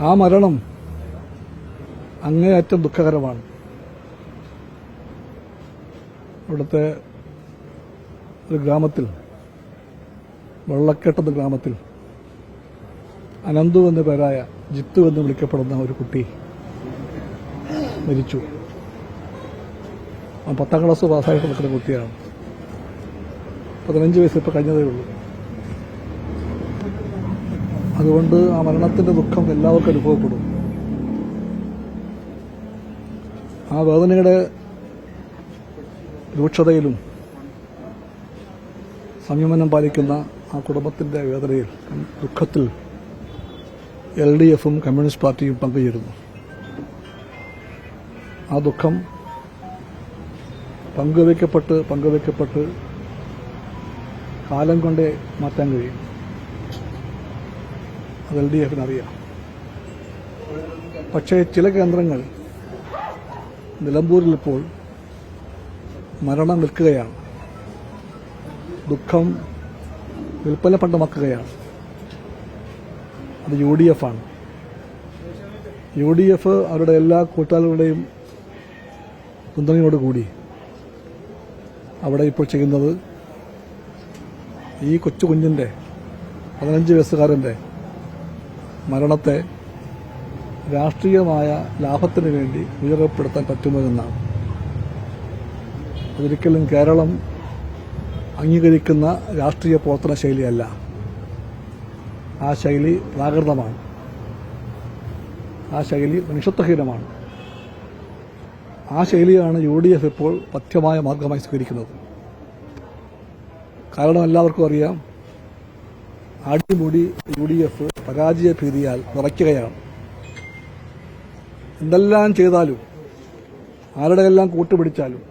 ആ മരണം അങ്ങേയറ്റം ദുഃഖകരമാണ്. ഇവിടുത്തെ ഒരു ഗ്രാമത്തിൽ, വെള്ളക്കെട്ടെന്ന ഗ്രാമത്തിൽ അനന്തു എന്ന പേരായ ജിത്തു എന്ന് വിളിക്കപ്പെടുന്ന ഒരു കുട്ടി മരിച്ചു. 10ാം ക്ലാസ് പാസ്സായിട്ട് നിൽക്കുന്ന കുട്ടിയാണ്. 15 വയസ്സ് ഇപ്പോൾ കഴിഞ്ഞതേ ഉള്ളൂ. അതുകൊണ്ട് ആ മരണത്തിന്റെ ദുഃഖം എല്ലാവർക്കും അനുഭവപ്പെടും. ആ വേദനയുടെ രൂക്ഷതയിലും സംയമനം പാലിക്കുന്ന ആ കുടുംബത്തിന്റെ വേദനയിൽ, ദുഃഖത്തിൽ LDFും കമ്മ്യൂണിസ്റ്റ് പാർട്ടിയും പങ്കുചേരുന്നു. ആ ദുഃഖം പങ്കുവയ്ക്കപ്പെട്ട് കാലം കൊണ്ടേ മാറ്റാൻ കഴിയും. അത് LDFിനറിയാം. പക്ഷേ ചില കേന്ദ്രങ്ങൾ നിലമ്പൂരിൽ ഇപ്പോൾ മരണം നിൽക്കുകയാണ്. ദുഃഖം വിൽപ്പന പണ്ടമാക്കുകയാണ്. അത് UDF ആണ്. UDF അവരുടെ എല്ലാ കൂട്ടാളികളുടെയും പിന്തുണയോടുകൂടി അവിടെ ഇപ്പോൾ ചെയ്യുന്നത് ഈ കൊച്ചു കുഞ്ഞിന്റെ 15 വയസ്സുകാരന്റെ മരണത്തെ രാഷ്ട്രീയമായ ലാഭത്തിന് വേണ്ടി ഉപയോഗപ്പെടുത്താൻ പറ്റുമോ എന്നാണ്. അതൊരിക്കലും കേരളം അംഗീകരിക്കുന്ന രാഷ്ട്രീയ പ്രവർത്തന ശൈലിയല്ല. ആ ശൈലി പ്രാകൃതമാണ്. ആ ശൈലി മനുഷ്യത്വഹീനമാണ്. ആ ശൈലിയാണ് UDF ഇപ്പോൾ പഥ്യമായ മാർഗമായി സ്വീകരിക്കുന്നത്. കാരണം എല്ലാവർക്കും അറിയാം, അടിമുടി UDF പരാജയ ഭീതിയാൽ വിറയ്ക്കുകയാണ്. എന്തെല്ലാം ചെയ്താലും, ആരുടെയെല്ലാം കൂട്ടുപിടിച്ചാലും,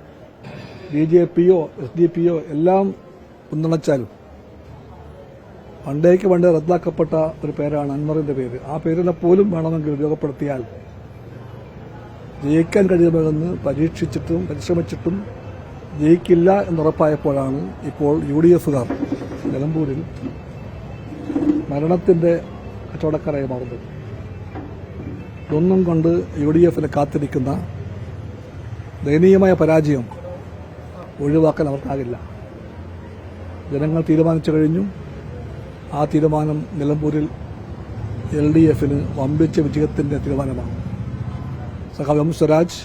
BJPയോ SDP യോ എല്ലാം പിന്തുണച്ചാലും, പണ്ടേക്ക് റദ്ദാക്കപ്പെട്ട ഒരു പേരാണ് അൻവറിന്റെ പേര്. ആ പേരിനെ പോലും വേണമെങ്കിൽ ഉപയോഗപ്പെടുത്തിയാൽ ജയിക്കാൻ കഴിയുമെന്ന് പരീക്ഷിച്ചിട്ടും പരിശ്രമിച്ചിട്ടും ജയിക്കില്ല എന്നുറപ്പായപ്പോഴാണ് ഇപ്പോൾ UDFകാർ നിലമ്പൂരിൽ മരണത്തിന്റെ കച്ചവടക്കാരായി മാറുന്നത്. ഇതൊന്നും കൊണ്ട് UDFിനെ കാത്തിരിക്കുന്ന ദയനീയമായ പരാജയം ഒഴിവാക്കാൻ അവർക്കാകില്ല. ജനങ്ങൾ തീരുമാനിച്ചു കഴിഞ്ഞു. ആ തീരുമാനം നിലമ്പൂരിൽ LDFിന് വമ്പിച്ച വിജയത്തിന്റെ തീരുമാനമാണ്. സഖാവ് സ്വരാജ്,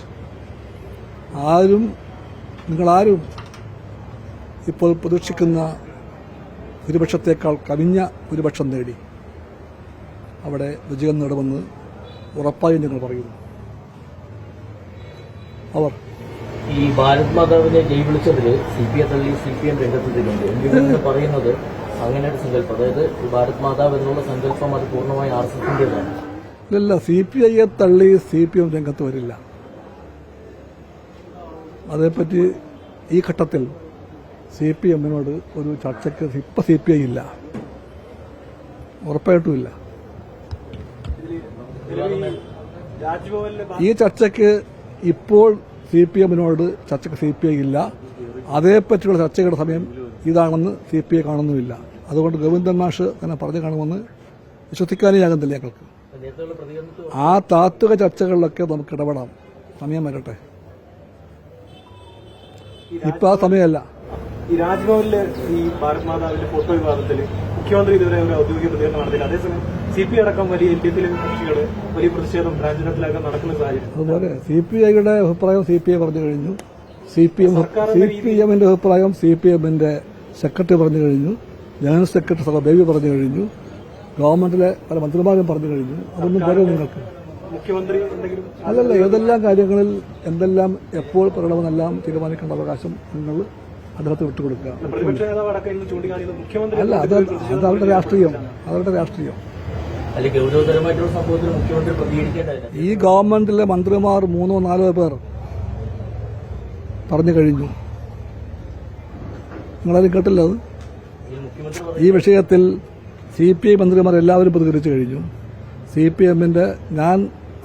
നിങ്ങളാരും ഇപ്പോൾ പ്രതീക്ഷിക്കുന്ന ഭൂരിപക്ഷത്തേക്കാൾ കവിഞ്ഞ ഭൂരിപക്ഷം നേടി അവിടെ വിജയം നേടുമെന്ന് ഉറപ്പായും ഞങ്ങൾ പറയുന്നു. അവർ ഈ ഭാരത് മാതാവിനെ ജയ് വിളിച്ചതിൽ CPI തള്ളി CPM രംഗത്തെത്തിയിട്ടുണ്ട്. പറയുന്നത് അങ്ങനെ ഒരു സങ്കല്പം, അതായത് ഭാരത് മാതാവ് എന്നുള്ള സങ്കല്പം അത് പൂർണ്ണമായി RSSന്റേതാണ്. ഇല്ല, CPIയെ തള്ളി CPM രംഗത്ത് വരില്ല. അതേപ്പറ്റി ഈ ഘട്ടത്തിൽ CPMനോട് ഒരു ചർച്ചയ്ക്ക് ഇപ്പം CPI ഇല്ല, ഉറപ്പായിട്ടുമില്ല. ഈ ചർച്ചയ്ക്ക് ഇപ്പോൾ CPMനോട് ചർച്ചയ്ക്ക് CPI ഇല്ല. അതേപ്പറ്റിയുള്ള ചർച്ചകളുടെ സമയം ഇതാണെന്ന് CPI കാണുന്നുമില്ല. അതുകൊണ്ട് ഗോവിന്ദൻ മാഷ് തന്നെ പറഞ്ഞു കാണുമെന്ന് വിശ്വസിക്കാനേ ആകുന്നില്ല ഞങ്ങൾക്ക്. ആ താത്വിക ചർച്ചകളിലൊക്കെ നമുക്ക് ഇടപെടാം, സമയം വരട്ടെ. ഇപ്പൊ ആ സമയമല്ല. ഈ രാജ്ഭവനിലെ ഈ ഭാരത് മാതാവിന്റെ ഫോട്ടോ വിവാദത്തിൽ മുഖ്യമന്ത്രി ഇതുവരെ ഒരു ഔദ്യോഗിക പ്രതികരണം നടത്തില്ല. അതേസമയം CPI അടക്കം വലിയ LDFിലെ കക്ഷികൾ വലിയ പ്രതിഷേധം രാജ്യത്തിലൊക്കെ നടക്കുന്ന സാഹചര്യം. അതുപോലെ CPIയുടെ അഭിപ്രായം CPI പറഞ്ഞു കഴിഞ്ഞു. CPMന്റെ അഭിപ്രായം CPMന്റെ സെക്രട്ടറി പറഞ്ഞു കഴിഞ്ഞു. ജനറൽ സെക്രട്ടറി സഭ ബേബി പറഞ്ഞു കഴിഞ്ഞു. ഗവൺമെന്റിലെ പല മന്ത്രിമാരും പറഞ്ഞു കഴിഞ്ഞു. അതൊന്നും പോലെ നിങ്ങൾക്ക് അല്ലല്ല, ഏതെല്ലാം കാര്യങ്ങളിൽ എന്തെല്ലാം എപ്പോൾ പറയണമെന്നെല്ലാം തീരുമാനിക്കേണ്ട അവകാശം നിങ്ങൾ അദ്ദേഹത്തെ വിട്ടുകൊടുക്കുക. അല്ല, അത് അവരുടെ രാഷ്ട്രീയം, അവരുടെ രാഷ്ട്രീയം. ഈ ഗവൺമെന്റിലെ മന്ത്രിമാർ 3-4 പേർ പറഞ്ഞു കഴിഞ്ഞു. നിങ്ങളാരും കേട്ടില്ല അത്? ഈ വിഷയത്തിൽ CPI മന്ത്രിമാർ എല്ലാവരും പ്രതികരിച്ചു കഴിഞ്ഞു. CPMന്റെ ഞാൻ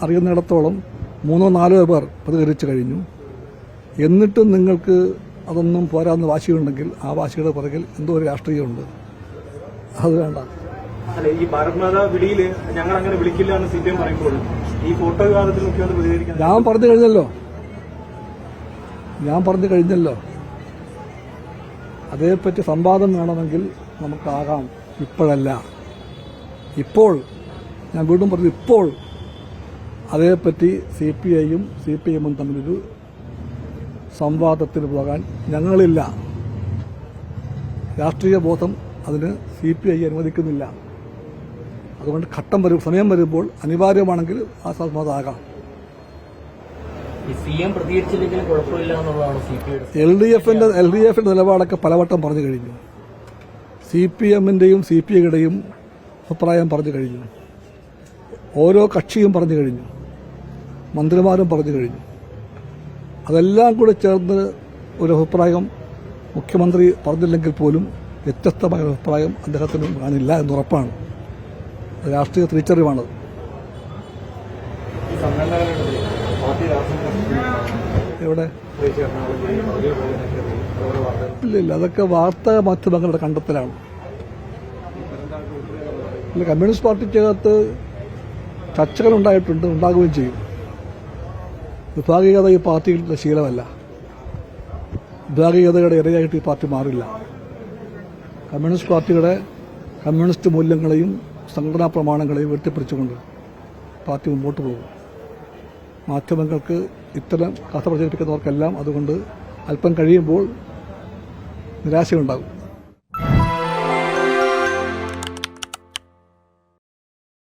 അറിയുന്നിടത്തോളം 3-4 പേർ പ്രതികരിച്ചു കഴിഞ്ഞു. എന്നിട്ടും നിങ്ങൾക്ക് അതൊന്നും പോരാന്ന് വാശിയുണ്ടെങ്കിൽ ആ വാശിയുടെ പുറകിൽ എന്തോ ഒരു രാഷ്ട്രീയമുണ്ട്. അത് വേണ്ട. അല്ലെ ഈ ഭാരത് മാതാ വിളിയില് ഞങ്ങൾ അങ്ങനെ വിളിക്കില്ല എന്ന് CPM പറയുമ്പോൾ ഈ ഫോട്ടോ വിവാദത്തിൽ മുഖ്യമന്ത്രി പ്രതികരിക്കാൻ ഞാൻ പറഞ്ഞു കഴിഞ്ഞല്ലോ അതേപ്പറ്റി സംവാദം വേണമെങ്കിൽ നമുക്കാകാം, ഇപ്പോഴല്ല. ഇപ്പോൾ ഞാൻ വീണ്ടും പറഞ്ഞു, ഇപ്പോൾ അതേപ്പറ്റി CPIയും CPMും തമ്മിലൊരു സംവാദത്തിന് പോകാൻ ഞങ്ങളില്ല. രാഷ്ട്രീയ ബോധം അതിന് CPI അനുവദിക്കുന്നില്ല. അതുകൊണ്ട് സമയം വരുമ്പോൾ അനിവാര്യമാണെങ്കിൽ ആ സംവാദമാകാം. ഈ CM പ്രതികരിച്ചില്ലെങ്കിലും കുഴപ്പമില്ല എന്നുള്ളതാണ് CPIയുടെ LDF നിലപാടൊക്കെ പലവട്ടം പറഞ്ഞു കഴിഞ്ഞു. CPMന്റെയും CPIയുടെയും അഭിപ്രായം പറഞ്ഞു കഴിഞ്ഞു. ഓരോ കക്ഷിയും പറഞ്ഞു കഴിഞ്ഞു. മന്ത്രിമാരും പറഞ്ഞു കഴിഞ്ഞു. അതെല്ലാം കൂടി ചേർന്ന് ഒരു അഭിപ്രായം മുഖ്യമന്ത്രി പറഞ്ഞില്ലെങ്കിൽ പോലും വ്യത്യസ്തമായ ഒരു അഭിപ്രായം അദ്ദേഹത്തിന് കാണില്ല എന്നുറപ്പാണ്. രാഷ്ട്രീയ തിരിച്ചറിവാണത്. എവിടെ? ഇല്ല, അതൊക്കെ വാർത്താ മാധ്യമങ്ങളുടെ കണ്ടെത്തലാണ്. ഇല്ല, കമ്മ്യൂണിസ്റ്റ് പാർട്ടിക്കകത്ത് ചർച്ചകളുണ്ടായിട്ടുണ്ട്, ഉണ്ടാകുകയും ചെയ്യും. വിഭാഗീയത ഈ പാർട്ടിയുടെ ശീലമല്ല. വിഭാഗീയതയുടെ ഇരയായിട്ട് ഈ പാർട്ടി മാറില്ല. കമ്മ്യൂണിസ്റ്റ് പാർട്ടിയുടെ കമ്മ്യൂണിസ്റ്റ് മൂല്യങ്ങളെയും സംഘടനാ പ്രമാണങ്ങളെയും വെട്ടിപ്പിടിച്ചുകൊണ്ട് പാർട്ടി മുമ്പോട്ട് പോകും. മാധ്യമങ്ങൾക്ക് ഇത്തരം കഥ പ്രചരിപ്പിക്കുന്നവർക്കെല്ലാം അതുകൊണ്ട് അല്പം കഴിയുമ്പോൾ നിരാശയുണ്ടാകും.